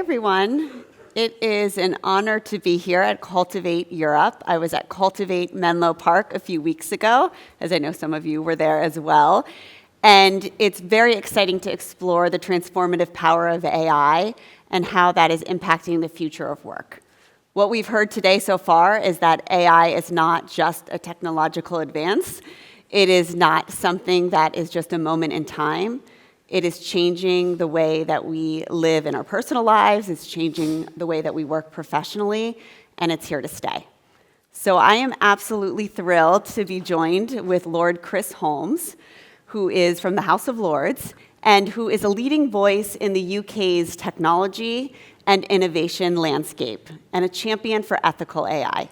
everyone. It is an honor to be here at Cultivate Europe. I was at Cultivate Menlo Park a few weeks ago, as I know some of you were there as well. And it's very exciting to explore the transformative power of AI and how that is impacting the future of work. What we've heard today so far is that AI is not just a technological advance. It is not something that is just a moment in time. It is changing the way that we live in our personal lives. It's changing the way that we work professionally, and it's here to stay. So I am absolutely thrilled to be joined with Lord Chris Holmes, who is from the House of Lords, and who is a leading voice in the UK's technology and innovation landscape, and a champion for ethical AI.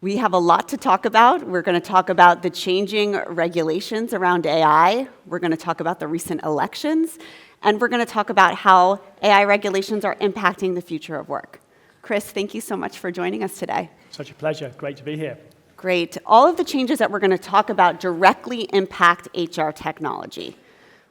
We have a lot to talk about. We're going to talk about the changing regulations around AI. We're going to talk about the recent elections. And we're going to talk about how AI regulations are impacting the future of work. Chris, thank you so much for joining us today. Such a pleasure. Great to be here. Great. All of the changes that we're going to talk about directly impact HR technology.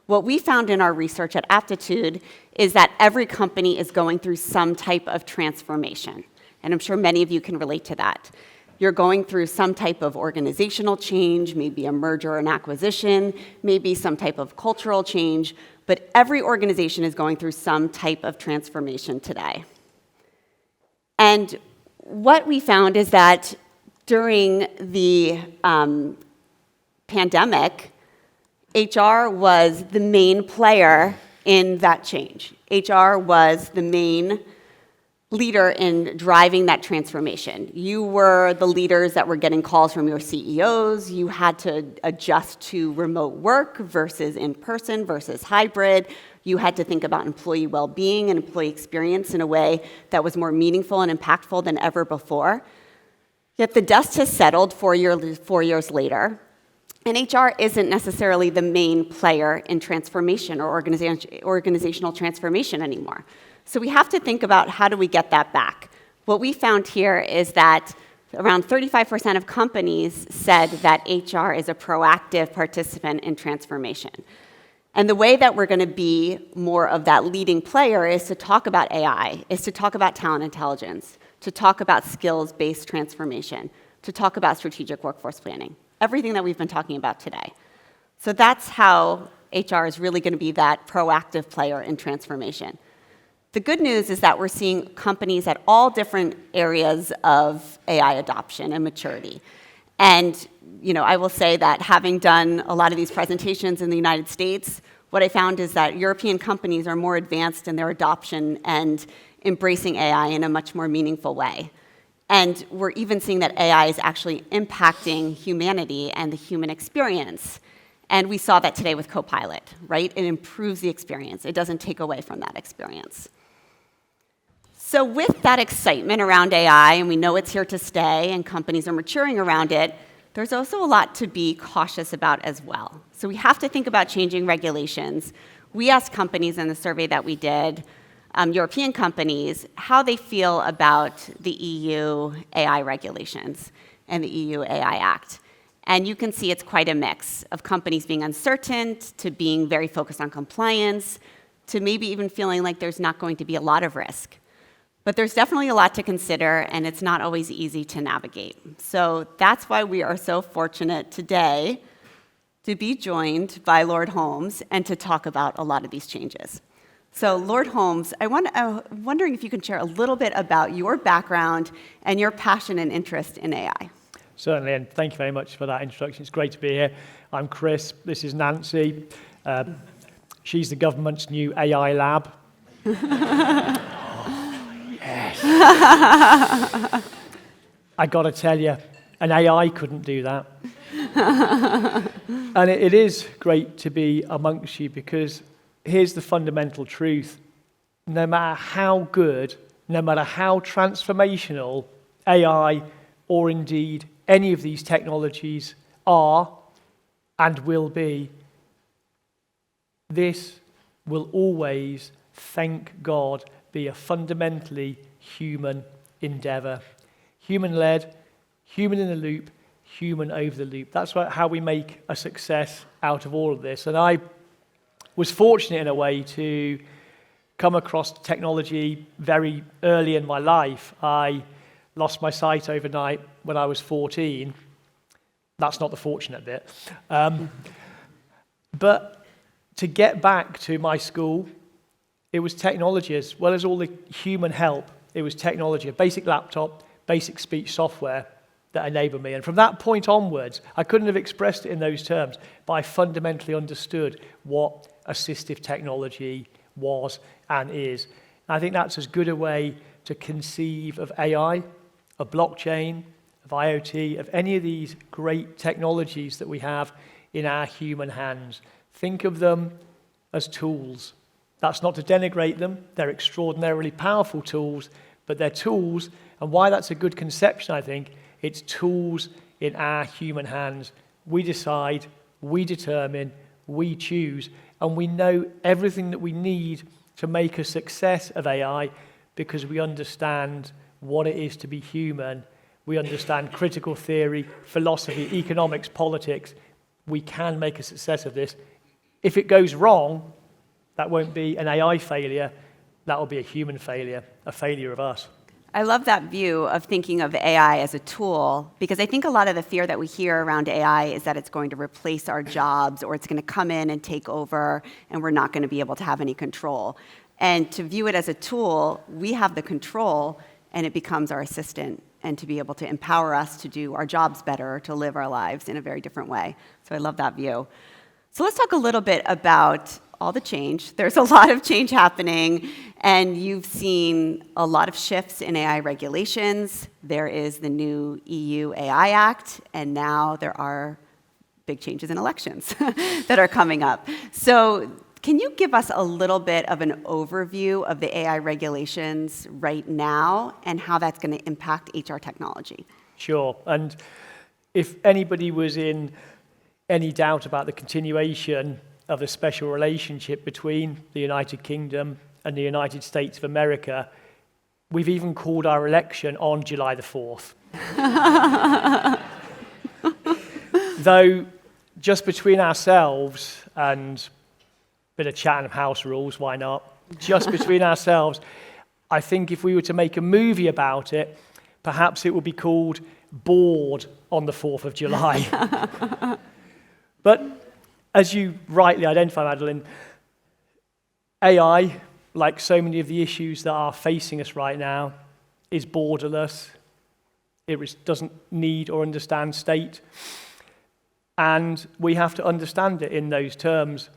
What we found in our research at Aptitude is that every company is going through some type of transformation. And I'm sure many of you can relate to that. You're going through some type of organizational change, maybe a merger or an acquisition, maybe some type of cultural change, but every organization is going through some type of transformation today. And what we found is that during the pandemic, HR was the main player in that change. HR was the main leader in driving that transformation. You were the leaders that were getting calls from your CEOs. You had to adjust to remote work versus in-person versus hybrid. You had to think about employee well-being and employee experience in a way that was more meaningful and impactful than ever before. Yet the dust has settled 4 years later, and HR isn't necessarily the main player in transformation or organizational transformation anymore. So we have to think about how do we get that back. What we found here is that around 35% of companies said that HR is a proactive participant in transformation. And the way that we're going to be more of that leading player is to talk about AI, is to talk about talent intelligence, to talk about skills-based transformation, to talk about strategic workforce planning, everything that we've been talking about today. So that's how HR is really going to be that proactive player in transformation. The good news is that we're seeing companies at all different areas of AI adoption and maturity. And I will say that having done a lot of these presentations in the United States, what I found is that European companies are more advanced in their adoption and embracing AI in a much more meaningful way. And we're even seeing that AI is actually impacting humanity and the human experience. And we saw that today with Copilot, right? It improves the experience. It doesn't take away from that experience. So with that excitement around AI, and we know it's here to stay, and companies are maturing around it, there's also a lot to be cautious about as well. So we have to think about changing regulations. We asked companies in the survey that we did, European companies, how they feel about the EU AI regulations and the EU AI Act. And you can see it's quite a mix of companies being uncertain, to being very focused on compliance, to maybe even feeling like there's not going to be a lot of risk. But there's definitely a lot to consider, and it's not always easy to navigate. So that's why we are so fortunate today to be joined by Lord Holmes and to talk about a lot of these changes. So Lord Holmes, I'm wondering if you can share a little bit about your background and your passion and interest in AI. Certainly, and thank you very much for that introduction. It's great to be here. I'm Chris. This is Nancy. She's the government's new AI lab. Yes. I got to tell you, an AI couldn't do that. And it is great to be amongst you because here's the fundamental truth. No matter how good, no matter how transformational AI or indeed any of these technologies are and will be, this will always, thank God, be a fundamentally human endeavor. Human-led, human in the loop, human over the loop. That's how we make a success out of all of this. And I was fortunate in a way to come across technology very early in my life. I lost my sight overnight when I was 14. That's not the fortunate bit. But to get back to my school, it was technology as well as all the human help. It was technology, a basic laptop, basic speech software that enabled me. And from that point onwards, I couldn't have expressed it in those terms, but I fundamentally understood what assistive technology was and is. And I think that's as good a way to conceive of AI, of blockchain, of IoT, of any of these great technologies that we have in our human hands. Think of them as tools. That's not to denigrate them. They're extraordinarily powerful tools, but they're tools. And why that's a good conception, I think, it's tools in our human hands. We decide, we determine, we choose, and we know everything that we need to make a success of AI because we understand what it is to be human. We understand critical theory, philosophy, economics, politics. We can make a success of this. If it goes wrong, that won't be an AI failure. That will be a human failure, a failure of us. I love that view of thinking of AI as a tool, because I think a lot of the fear that we hear around AI is that it's going to replace our jobs or it's going to come in and take over and we're not going to be able to have any control. And to view it as a tool, we have the control and it becomes our assistant, and to be able to empower us to do our jobs better, to live our lives in a very different way. So I love that view. So let's talk a little bit about all the change. There's a lot of change happening, and you've seen a lot of shifts in AI regulations. There is the new EU AI Act, and now there are big changes in elections that are coming up. So can you give us a little bit of an overview of the AI regulations right now and how that's going to impact HR technology? Sure. And if anybody was in any doubt about the continuation of the special relationship between the United Kingdom and the United States of America, we've even called our election on July the 4th. Though, just between ourselves and a bit of Chatham House rules, why not? Just between ourselves, I think if we were to make a movie about it, perhaps it would be called Bored on the 4th of July. But as you rightly identify, Madeline, AI, like so many of the issues that are facing us right now, is borderless. It doesn't need or understand state. And we have to understand it in those terms.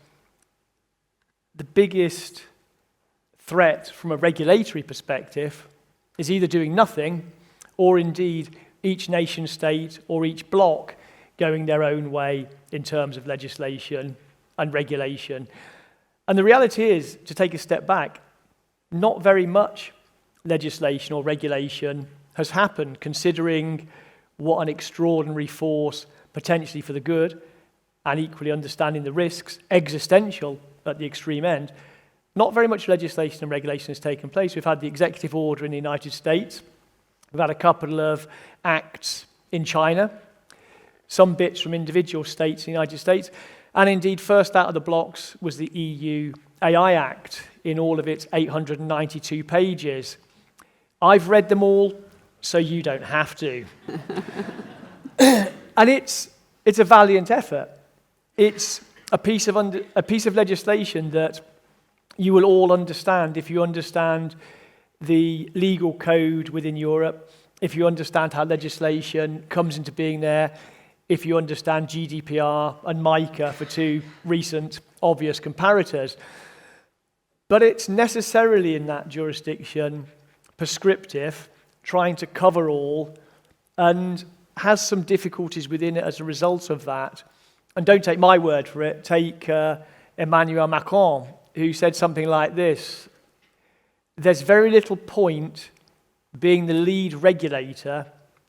The biggest threat from a regulatory perspective is either doing nothing or indeed each nation state or each bloc going their own way in terms of legislation and regulation. And the reality is, to take a step back, not very much legislation or regulation has happened, considering what an extraordinary force, potentially for the good, and equally understanding the risks, existential at the extreme end. Not very much legislation and regulation has taken place. We've had the executive order in the United States. We've had a couple of acts in China, some bits from individual states in the United States, and indeed first out of the blocks was the EU AI Act in all of its 892 pages. I've read them all, so you don't have to. And it's a valiant effort. It's a piece of legislation that you will all understand if you understand the legal code within Europe, if you understand how legislation comes into being there, if you understand GDPR and MICA for two recent obvious comparators. But it's necessarily in that jurisdiction prescriptive, trying to cover all, and has some difficulties within it as a result of that. And don't take my word for it, take Emmanuel Macron, who said something like this: there's very little point being the lead regulator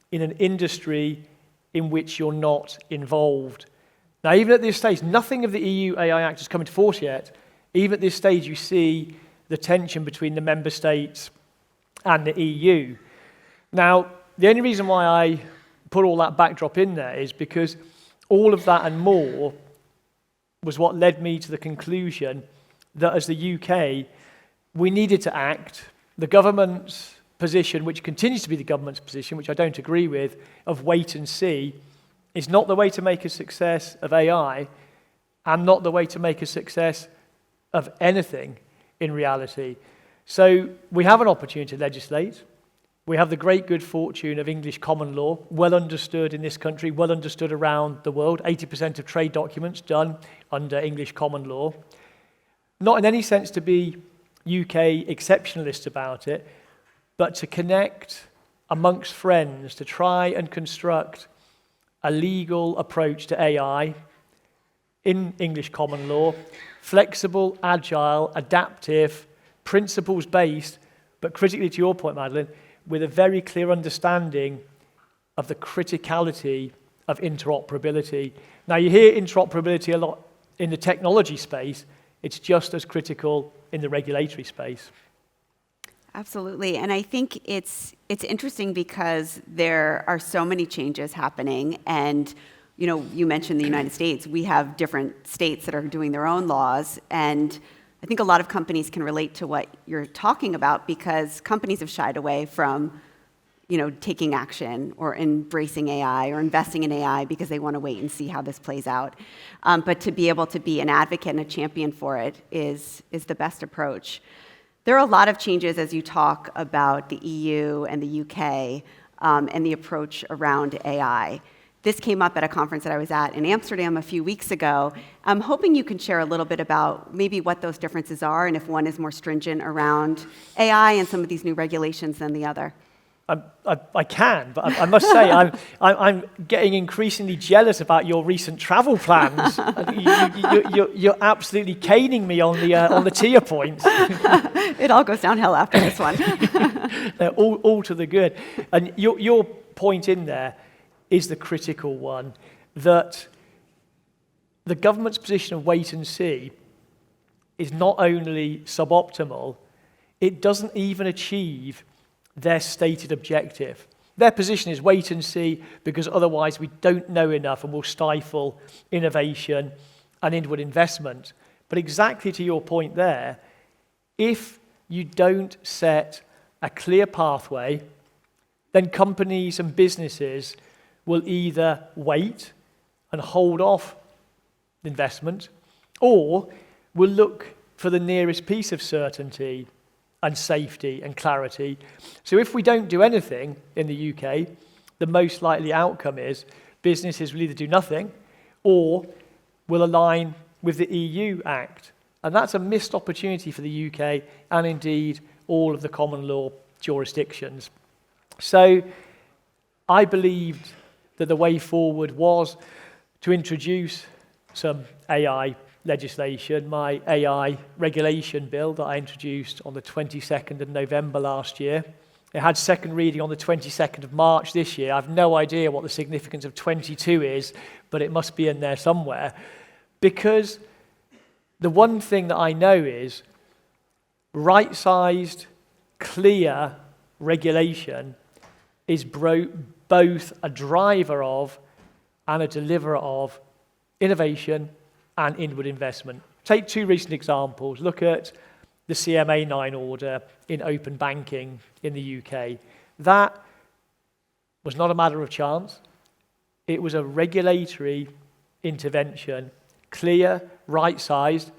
in an industry in which you're not involved. Now, even at this stage, nothing of the EU AI Act has come into force yet. Even at this stage, you see the tension between the member states and the EU. Now, the only reason why I put all that backdrop in there is because all of that and more was what led me to the conclusion that as the UK, we needed to act. The government's position, which continues to be the government's position, which I don't agree with, of wait and see, is not the way to make a success of AI and not the way to make a success of anything in reality. So we have an opportunity to legislate. We have the great good fortune of English common law, well understood in this country, well understood around the world. 80% of trade documents done under English common law. Not in any sense to be UK exceptionalist about it, but to connect amongst friends, to try and construct a legal approach to AI in English common law, flexible, agile, adaptive, principles-based, but critically to your point, Madeline, with a very clear understanding of the criticality of interoperability. Now, you hear interoperability a lot in the technology space. It's just as critical in the regulatory space. Absolutely, and I think it's interesting because there are so many changes happening, and you mentioned the United States. We have different states that are doing their own laws, and I think a lot of companies can relate to what you're talking about because companies have shied away from, taking action or embracing AI or investing in AI because they want to wait and see how this plays out. But to be able to be an advocate and a champion for it is the best approach. There are a lot of changes as you talk about the EU and the UK and the approach around AI. This came up at a conference that I was at in Amsterdam a few weeks ago. I'm hoping you can share a little bit about maybe what those differences are and if one is more stringent around AI and some of these new regulations than the other. I can, but I must say I'm getting increasingly jealous about your recent travel plans. You're absolutely caning me on the tier points. It all goes downhill after this one. all to the good. And your point in there is the critical one, that the government's position of wait and see is not only suboptimal, it doesn't even achieve their stated objective. Their position is wait and see because otherwise we don't know enough and will stifle innovation and inward investment. But exactly to your point there, if you don't set a clear pathway, then companies and businesses will either wait and hold off investment or will look for the nearest piece of certainty and safety and clarity. So if we don't do anything in the UK, the most likely outcome is businesses will either do nothing or will align with the EU Act. And that's a missed opportunity for the UK and indeed all of the common law jurisdictions. So I believed that the way forward was to introduce some AI legislation, my AI regulation bill that I introduced on the 22nd of November last year. It had second reading on the 22nd of March this year. I have no idea what the significance of 22 is, but it must be in there somewhere. Because the one thing that I know is right-sized, clear regulation is both a driver of and a deliverer of innovation and inward investment. Take two recent examples. Look at the CMA 9 order in open banking in the UK. That was not a matter of chance. It was a regulatory intervention, clear, right-sized,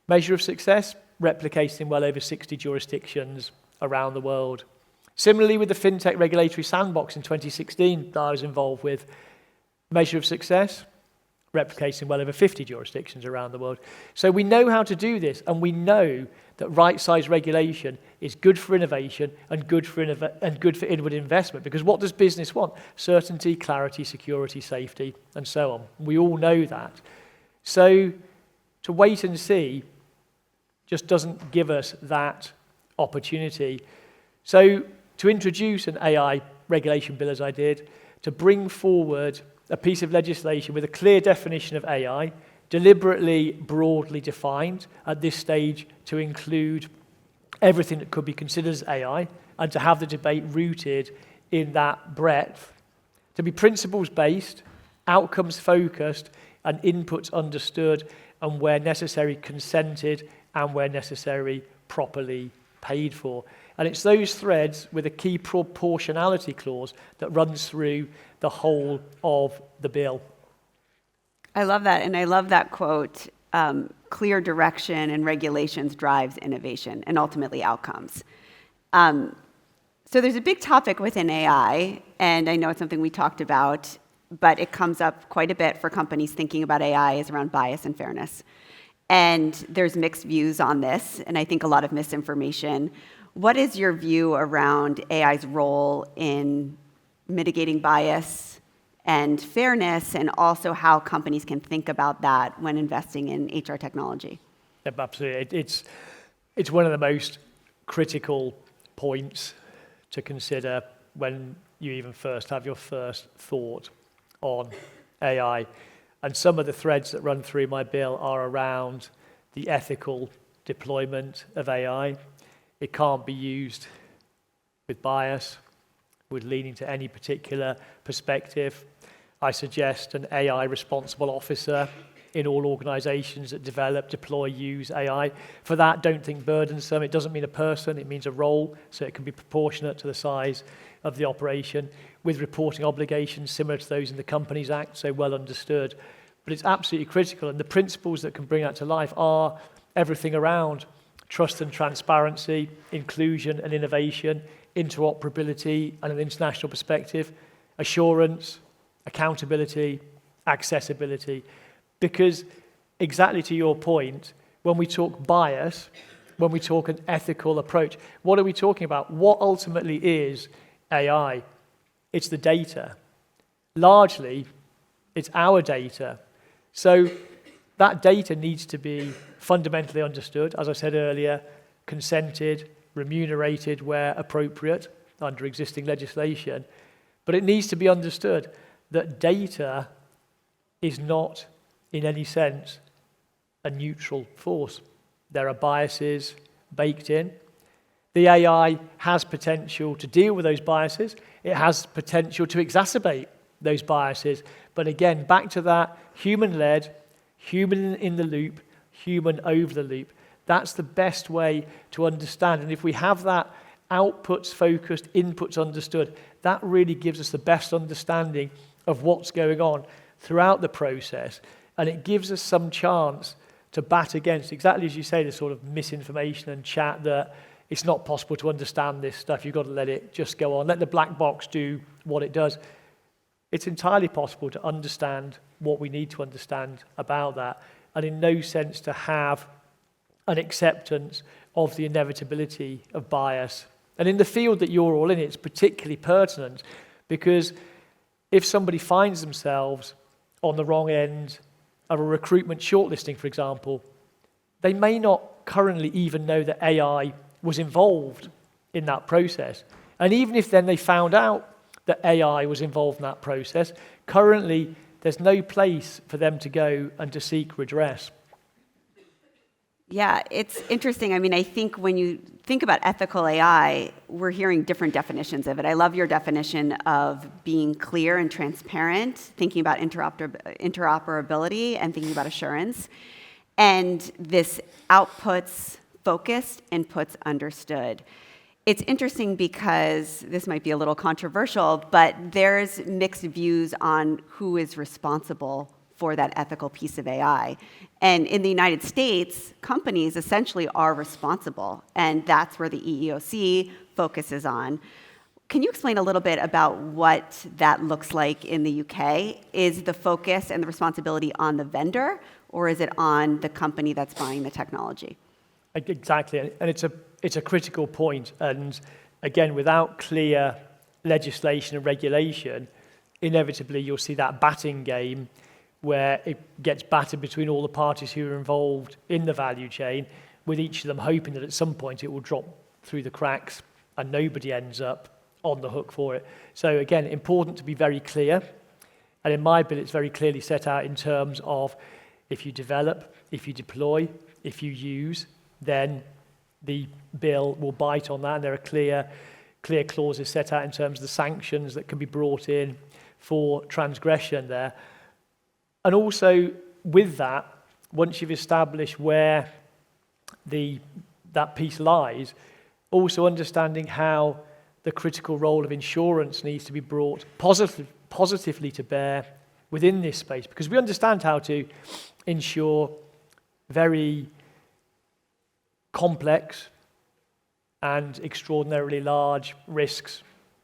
measure of success, replicated in well over 60 jurisdictions around the world. Similarly, with the FinTech Regulatory Sandbox in 2016 that I was involved with, measure of success, replicating well over 50 jurisdictions around the world. So we know how to do this, and we know that right-sized regulation is good for innovation and good for inward investment, because what does business want? Certainty, clarity, security, safety, and so on. We all know that. So to wait and see just doesn't give us that opportunity. So to introduce an AI regulation bill as I did, to bring forward a piece of legislation with a clear definition of AI, deliberately broadly defined at this stage to include everything that could be considered as AI, and to have the debate rooted in that breadth, to be principles-based, outcomes-focused, and inputs understood, and where necessary, consented, and where necessary, properly paid for. And it's those threads with a key proportionality clause that runs through the whole of the bill. I love that, and I love that quote, clear direction and regulations drives innovation and ultimately outcomes. So there's a big topic within AI, and I know it's something we talked about, but it comes up quite a bit for companies thinking about AI is around bias and fairness. And there's mixed views on this, and I think a lot of misinformation. What is your view around AI's role in mitigating bias and fairness, and also how companies can think about that when investing in HR technology? Yeah, absolutely. It's one of the most critical points to consider when you even first have your first thought on AI. And some of the threads that run through my bill are around the ethical deployment of AI. It can't be used with bias, with leaning to any particular perspective. I suggest an AI responsible officer in all organizations that develop, deploy, use AI. For that, don't think burdensome. It doesn't mean a person, it means a role, so it can be proportionate to the size of the operation, with reporting obligations similar to those in the Companies Act, so well understood. But it's absolutely critical, and the principles that can bring that to life are everything around trust and transparency, inclusion and innovation, interoperability and an international perspective, assurance, accountability, accessibility. Because exactly to your point, when we talk bias, when we talk an ethical approach, what are we talking about? What ultimately is AI? It's the data. Largely, it's our data. So that data needs to be fundamentally understood, as I said earlier, consented, remunerated where appropriate under existing legislation. But it needs to be understood that data is not in any sense a neutral force. There are biases baked in. The AI has potential to deal with those biases. It has potential to exacerbate those biases. But again, back to that human-led, human in the loop, human over the loop. That's the best way to understand. And if we have that outputs focused, inputs understood, that really gives us the best understanding of what's going on throughout the process. And it gives us some chance to bat against, exactly as you say, the sort of misinformation and chat that it's not possible to understand this stuff. You've got to let it just go on. Let the black box do what it does. It's entirely possible to understand what we need to understand about that, and in no sense to have an acceptance of the inevitability of bias. And in the field that you're all in, it's particularly pertinent because if somebody finds themselves on the wrong end of a recruitment shortlisting, for example, they may not currently even know that AI was involved in that process. And even if then they found out that AI was involved in that process, currently there's no place for them to go and to seek redress. Yeah, it's interesting. I mean, I think when you think about ethical AI, we're hearing different definitions of it. I love your definition of being clear and transparent, thinking about interoperability and thinking about assurance. And this outputs focused, inputs understood. It's interesting because this might be a little controversial, but there's mixed views on who is responsible for that ethical piece of AI. And in the United States, companies essentially are responsible, and that's where the EEOC focuses on. Can you explain a little bit about what that looks like in the UK? Is the focus and the responsibility on the vendor, or is it on the company that's buying the technology? Exactly, and it's a critical point. And again, without clear legislation and regulation, inevitably you'll see that batting game where it gets battered between all the parties who are involved in the value chain, with each of them hoping that at some point it will drop through the cracks and nobody ends up on the hook for it. So again, important to be very clear. And in my bill, it's very clearly set out in terms of if you develop, if you deploy, if you use, then the bill will bite on that. And there are clear clauses set out in terms of the sanctions that can be brought in for transgression there. And also with that, once you've established where that piece lies, Also understanding how the critical role of insurance needs to be brought positively to bear within this space, because we understand how to insure very complex and extraordinarily large risks.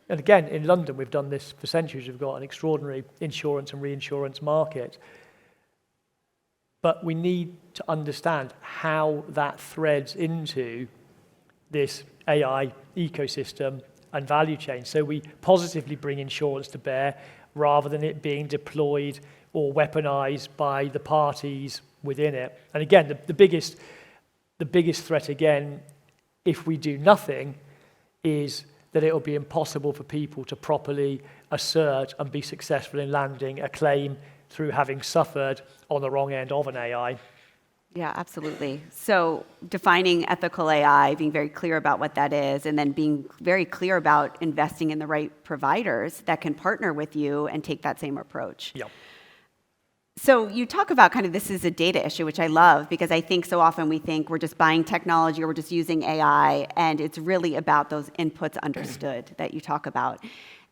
And again, in London, we've done this for centuries. We've got an extraordinary insurance and reinsurance market. But we need to understand how that threads into this AI ecosystem and value chain. So we positively bring insurance to bear rather than it being deployed or weaponized by the parties within it. And again, the biggest threat, again, if we do nothing, is that it will be impossible for people to properly assert and be successful in landing a claim through having suffered on the wrong end of an AI. Yeah, absolutely. So defining ethical AI, being very clear about what that is, and then being very clear about investing in the right providers that can partner with you and take that same approach. Yep. So you talk about kind of this is a data issue, which I love, because I think so often we think we're just buying technology or we're just using AI, and it's really about those inputs understood that you talk about.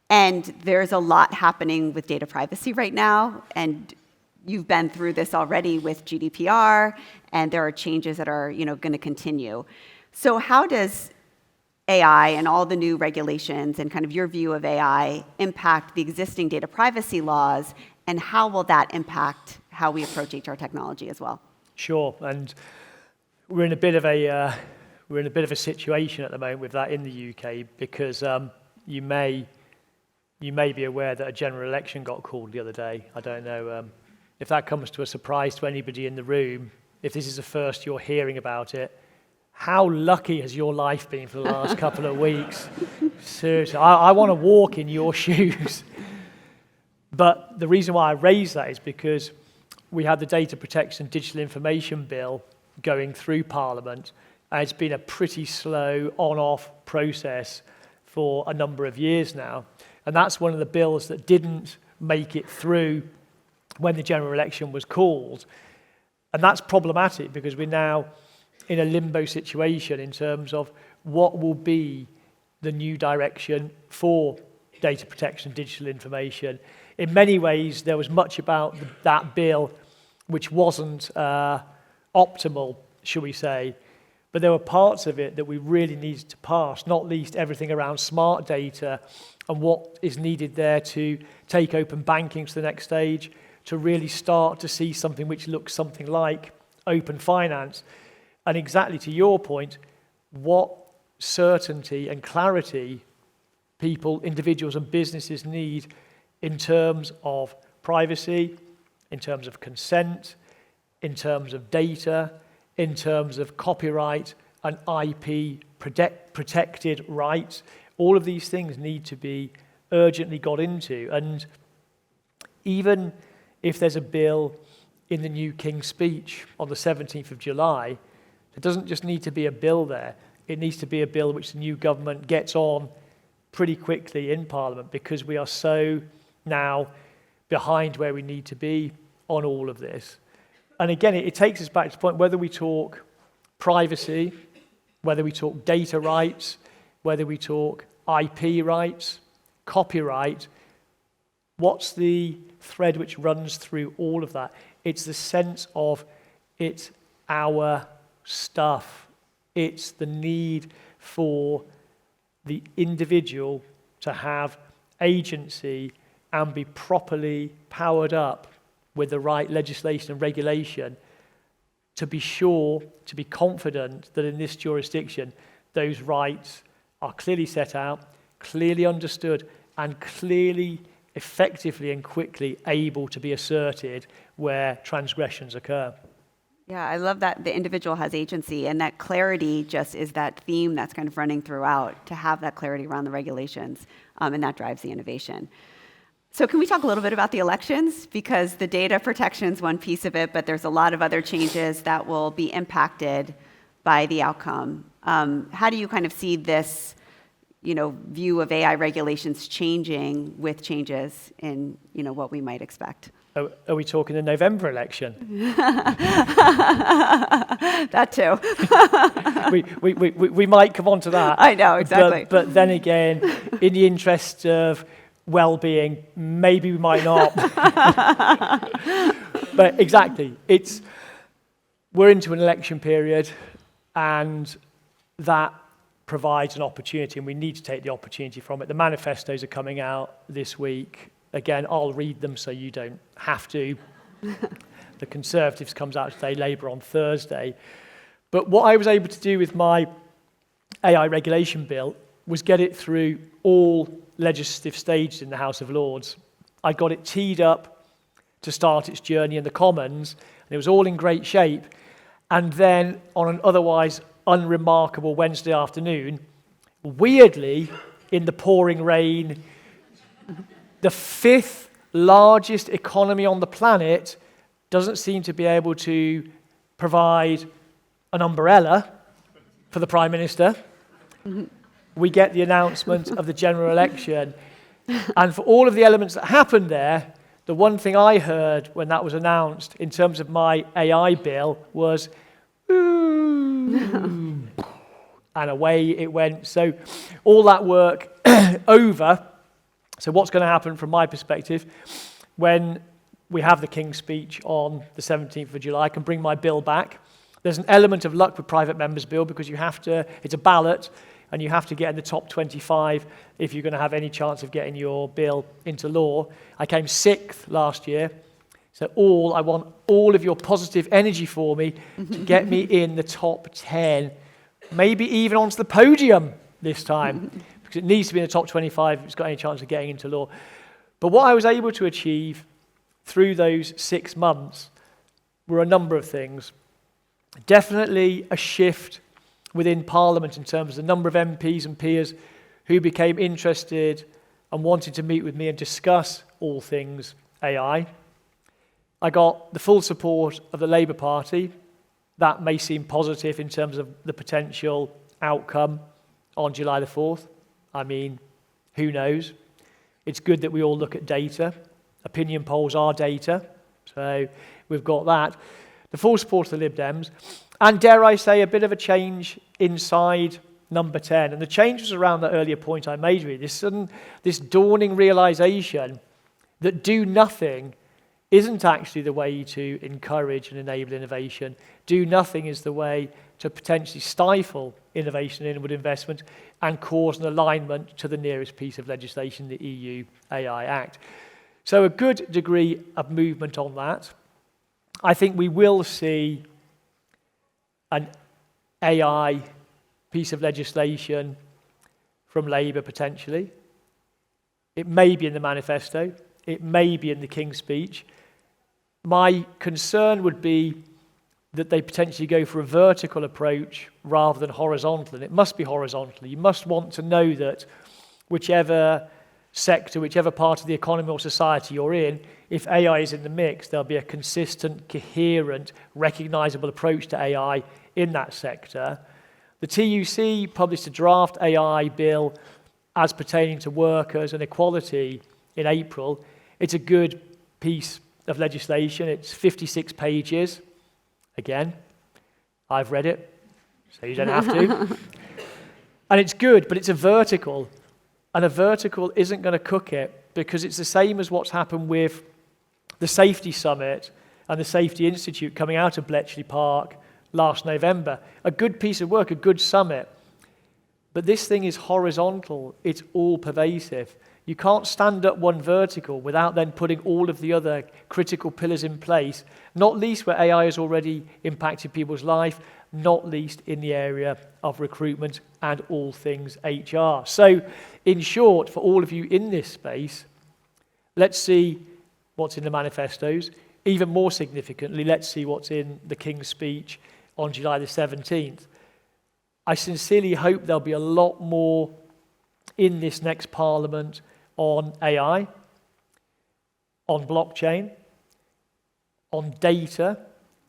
And there's a lot happening with data privacy right now, and you've been through this already with GDPR, and there are changes that are, going to continue. So how does AI and all the new regulations and kind of your view of AI impact the existing data privacy laws, and how will that impact how we approach HR technology as well? Sure, and we're in a bit of a situation at the moment with that in the UK, because you may be aware that a general election got called the other day. I don't know if that comes to a surprise to anybody in the room. If this is the first you're hearing about it, how lucky has your life been for the last couple of weeks? Seriously, I want to walk in your shoes. But the reason why I raise that is because we had the Data Protection Digital Information Bill going through Parliament, and it's been a pretty slow on-off process for a number of years now. And that's one of the bills that didn't make it through when the general election was called. And that's problematic because we're now in a limbo situation in terms of what will be the new direction for data protection, digital information. In many ways, there was much about that bill which wasn't optimal, shall we say, but there were parts of it that we really needed to pass, not least everything around smart data and what is needed there to take open banking to the next stage, to really start to see something which looks something like open finance. And exactly to your point, what certainty and clarity people, individuals and businesses need in terms of privacy, in terms of consent, in terms of data, in terms of copyright and IP protected rights. All of these things need to be urgently got into. And even if there's a bill in the new King's Speech on the 17th of July, there doesn't just need to be a bill there. It needs to be a bill which the new government gets on pretty quickly in Parliament, because we are so now behind where we need to be on all of this. And again, it takes us back to the point, whether we talk privacy, whether we talk data rights, whether we talk IP rights, copyright, what's the thread which runs through all of that? It's the sense of it's our stuff. It's the need for the individual to have agency and be properly powered up with the right legislation and regulation to be sure, to be confident that in this jurisdiction, those rights are clearly set out, clearly understood, and clearly, effectively and quickly able to be asserted where transgressions occur. Yeah, I love that the individual has agency, and that clarity just is that theme that's kind of running throughout, to have that clarity around the regulations, and that drives the innovation. So can we talk a little bit about the elections? Because the data protection is one piece of it, but there's a lot of other changes that will be impacted by the outcome. How do you kind of see this, view of AI regulations changing with changes in, what we might expect? Are we talking the November election? That too. We might come on to that. I know, exactly. But then again, in the interest of well-being, maybe we might not. But exactly, we're into an election period, and that provides an opportunity, and we need to take the opportunity from it. The manifestos are coming out this week. Again, I'll read them so you don't have to. The Conservatives comes out today, Labour on Thursday. But what I was able to do with my AI regulation bill was get it through all legislative stages in the House of Lords. I got it teed up to start its journey in the Commons, and it was all in great shape. And then on an otherwise unremarkable Wednesday afternoon, weirdly, in the pouring rain, the fifth largest economy on the planet doesn't seem to be able to provide an umbrella for the Prime Minister. We get the announcement of the general election. And for all of the elements that happened there, the one thing I heard when that was announced in terms of my AI bill was, ooh, and away it went. So all that work over. So what's going to happen from my perspective, when we have the King's Speech on the 17th of July, I can bring my bill back. There's an element of luck with private members' bill because it's a ballot, and you have to get in the top 25 if you're going to have any chance of getting your bill into law. I came 6th last year, so I want all of your positive energy for me to get me in the top 10, maybe even onto the podium this time. Because it needs to be in the top 25 if it's got any chance of getting into law. But what I was able to achieve through those 6 months were a number of things. Definitely a shift within Parliament in terms of the number of MPs and peers who became interested and wanted to meet with me and discuss all things AI. I got the full support of the Labour Party. That may seem positive in terms of the potential outcome on July the 4th. I mean, who knows? It's good that we all look at data. Opinion polls are data, so we've got that. The full support of the Lib Dems, and dare I say, a bit of a change inside number 10. And the change was around that earlier point I made, really. This dawning realization that do nothing isn't actually the way to encourage and enable innovation. Do nothing is the way to potentially stifle innovation and inward investment and cause an alignment to the nearest piece of legislation, the EU AI Act. So a good degree of movement on that. I think we will see an AI piece of legislation from Labour potentially. It may be in the manifesto. It may be in the King's Speech. My concern would be that they potentially go for a vertical approach rather than horizontal. And it must be horizontal. You must want to know that whichever sector, whichever part of the economy or society you're in, if AI is in the mix, there'll be a consistent, coherent, recognizable approach to AI in that sector. The TUC published a draft AI bill as pertaining to workers and equality in April. It's a good piece of legislation. It's 56 pages. Again, I've read it, so you don't have to. And it's good, but it's a vertical. And a vertical isn't going to cook it because it's the same as what's happened with the Safety Summit and the Safety Institute coming out of Bletchley Park last November. A good piece of work, a good summit. But this thing is horizontal. It's all pervasive. You can't stand up one vertical without then putting all of the other critical pillars in place, not least where AI has already impacted people's life, not least in the area of recruitment and all things HR. So, in short, for all of you in this space, let's see what's in the manifestos. Even more significantly, let's see what's in the King's Speech on July the 17th. I sincerely hope there'll be a lot more in this next Parliament on AI, on blockchain, on data,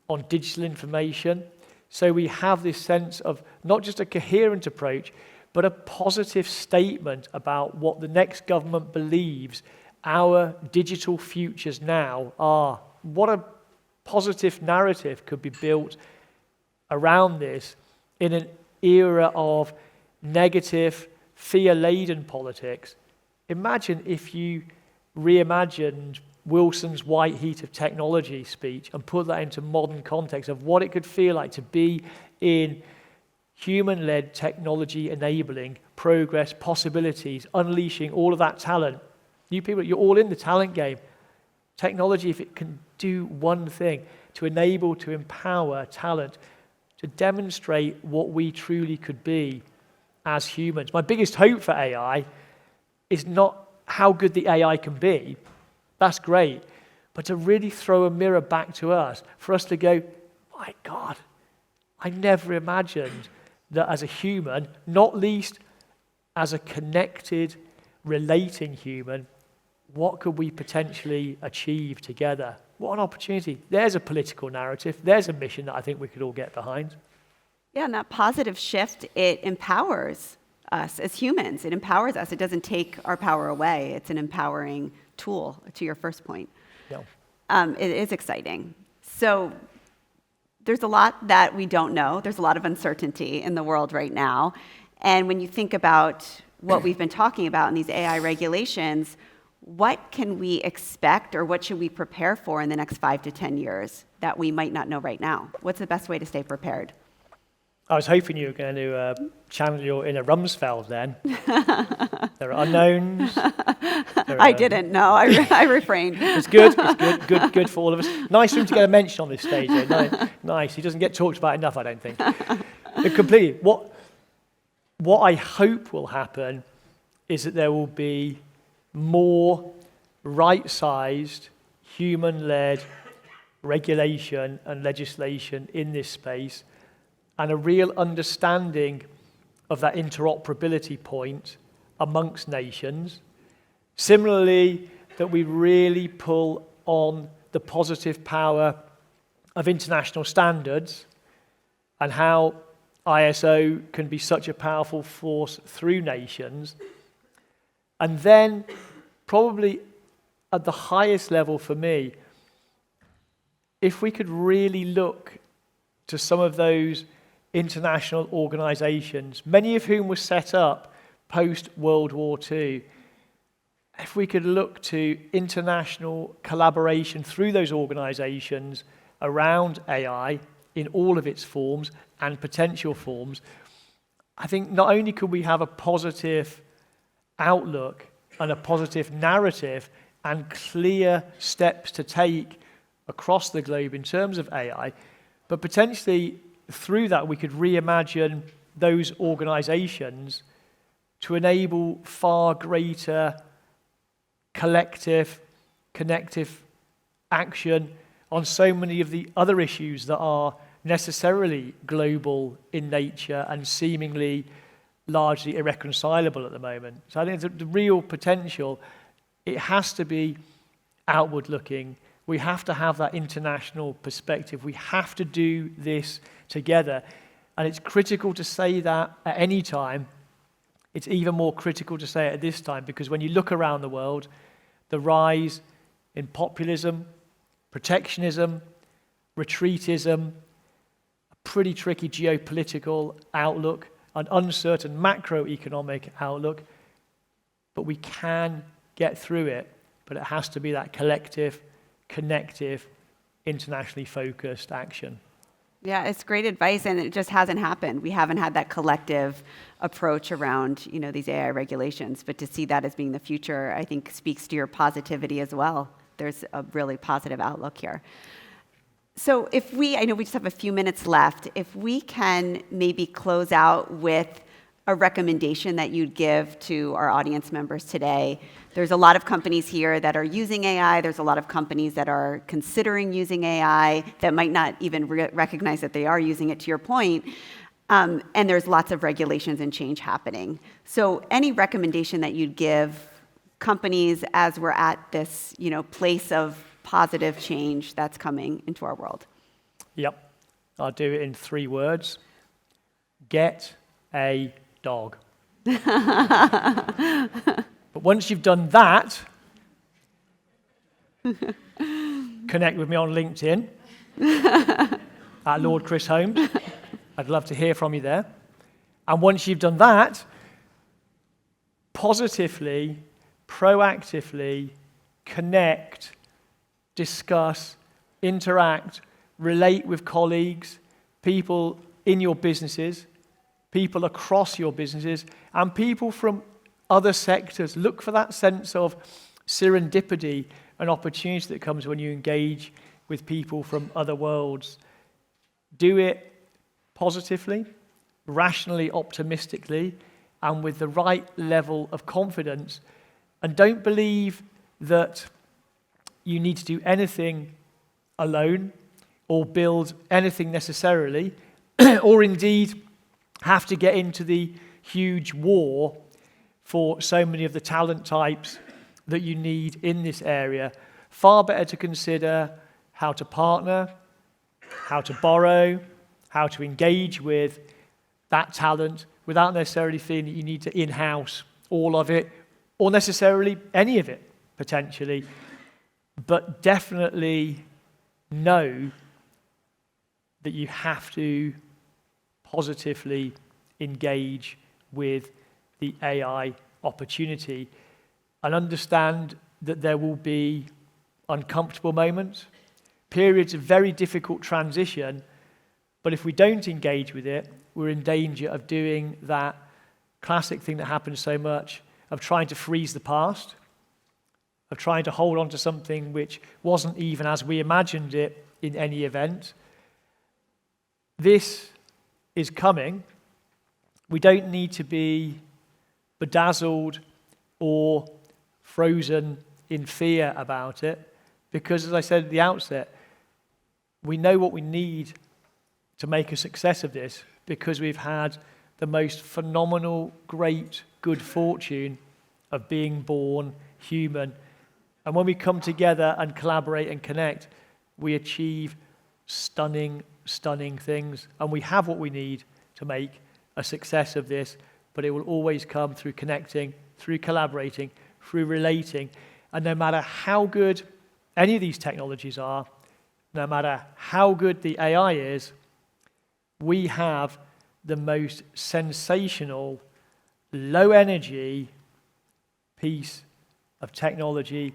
on digital information. So we have this sense of not just a coherent approach, but a positive statement about what the next government believes our digital futures now are. What a positive narrative could be built around this in an era of negative, fear-laden politics. Imagine if you reimagined Wilson's white heat of technology speech and put that into modern context of what it could feel like to be in human-led technology enabling progress, possibilities, unleashing all of that talent. You people, you're all in the talent game. Technology, if it can do one thing, to enable, to empower talent, to demonstrate what we truly could be as humans. My biggest hope for AI is not how good the AI can be. That's great. But to really throw a mirror back to us, for us to go, my God, I never imagined that as a human, not least as a connected, relating human, what could we potentially achieve together? What an opportunity. There's a political narrative. There's a mission that I think we could all get behind. Yeah, and that positive shift, it empowers us as humans. It empowers us. It doesn't take our power away. It's an empowering tool, to your first point. Yeah. It is exciting. So there's a lot that we don't know. There's a lot of uncertainty in the world right now. And when you think about what we've been talking about in these AI regulations, what can we expect or what should we prepare for in the next 5 to 10 years that we might not know right now? What's the best way to stay prepared? I was hoping you were going to channel your inner Rumsfeld then. There are unknowns. I didn't, no, I refrained. It's good, good for all of us. Nice for him to get a mention on this stage. Nice, he doesn't get talked about enough, I don't think. But completely, what I hope will happen is that there will be more right-sized, human-led regulation and legislation in this space, and a real understanding of that interoperability point amongst nations. Similarly, that we really pull on the positive power of international standards and how ISO can be such a powerful force through nations. And then, probably at the highest level for me, if we could really look to some of those international organizations, many of whom were set up post-World War II, if we could look to international collaboration through those organizations around AI in all of its forms and potential forms, I think not only could we have a positive outlook and a positive narrative and clear steps to take across the globe in terms of AI, but potentially through that we could reimagine those organizations to enable far greater collective, connective action on so many of the other issues that are necessarily global in nature and seemingly largely irreconcilable at the moment. So I think the real potential, it has to be outward looking. We have to have that international perspective. We have to do this together. And it's critical to say that at any time. It's even more critical to say it at this time, because when you look around the world, the rise in populism, protectionism, retreatism, a pretty tricky geopolitical outlook, an uncertain macroeconomic outlook, but we can get through it, but it has to be that collective, connective, internationally focused action. Yeah, it's great advice, and it just hasn't happened. We haven't had that collective approach around, these AI regulations, but to see that as being the future, I think speaks to your positivity as well. There's a really positive outlook here. So I know we just have a few minutes left, if we can maybe close out with a recommendation that you'd give to our audience members today. There's a lot of companies here that are using AI. There's a lot of companies that are considering using AI that might not even recognize that they are using it, to your point. And there's lots of regulations and change happening. So any recommendation that you'd give companies as we're at this, place of positive change that's coming into our world? Yep. I'll do it in 3 words. Get a dog. But once you've done that, Connect with me on LinkedIn at Lord Chris Holmes. I'd love to hear from you there. And once you've done that, positively, proactively connect, discuss, interact, relate with colleagues, people in your businesses, people across your businesses, and people from other sectors. Look for that sense of serendipity and opportunity that comes when you engage with people from other worlds. Do it positively, rationally, optimistically, and with the right level of confidence. And don't believe that you need to do anything alone or build anything necessarily, or indeed have to get into the huge war for so many of the talent types that you need in this area. Far better to consider how to partner, how to borrow, how to engage with that talent without necessarily feeling that you need to in-house all of it, or necessarily any of it, potentially. But definitely know that you have to positively engage with the AI opportunity and understand that there will be uncomfortable moments, periods of very difficult transition, but if we don't engage with it, we're in danger of doing that classic thing that happens so much, of trying to freeze the past, of trying to hold on to something which wasn't even as we imagined it in any event. This is coming. We don't need to be bedazzled or frozen in fear about it, because as I said at the outset, we know what we need to make a success of this, because we've had the most phenomenal, great, good fortune of being born human. And when we come together and collaborate and connect, we achieve stunning, stunning things. And we have what we need to make a success of this, but it will always come through connecting, through collaborating, through relating. And no matter how good any of these technologies are, no matter how good the AI is, we have the most sensational, low-energy piece of technology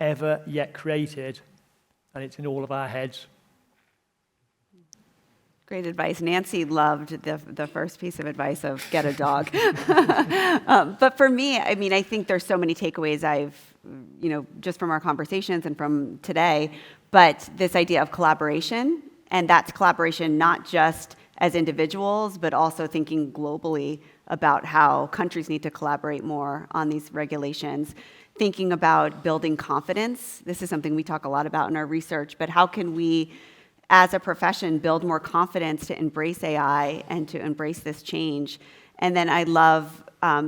ever yet created, and it's in all of our heads. Great advice. Nancy loved the first piece of advice of get a dog. But for me, I mean, I think there's so many takeaways just from our conversations and from today, but this idea of collaboration, and that's collaboration not just as individuals, but also thinking globally about how countries need to collaborate more on these regulations, thinking about building confidence. This is something we talk a lot about in our research, but how can we, as a profession, build more confidence to embrace AI and to embrace this change? And then I love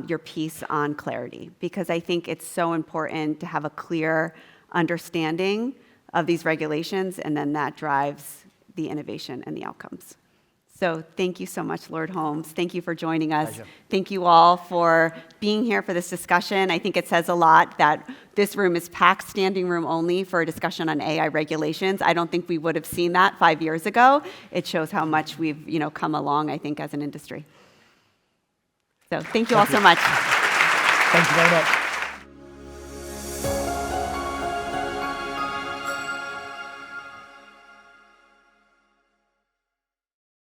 your piece on clarity, because I think it's so important to have a clear understanding of these regulations, and then that drives the innovation and the outcomes. So thank you so much, Lord Holmes. Thank you for joining us. Pleasure. Thank you all for being here for this discussion. I think it says a lot that this room is packed, standing room only, for a discussion on AI regulations. I don't think we would have seen that 5 years ago. It shows how much we've come along, I think, as an industry. So thank you all so much. Thank you very much.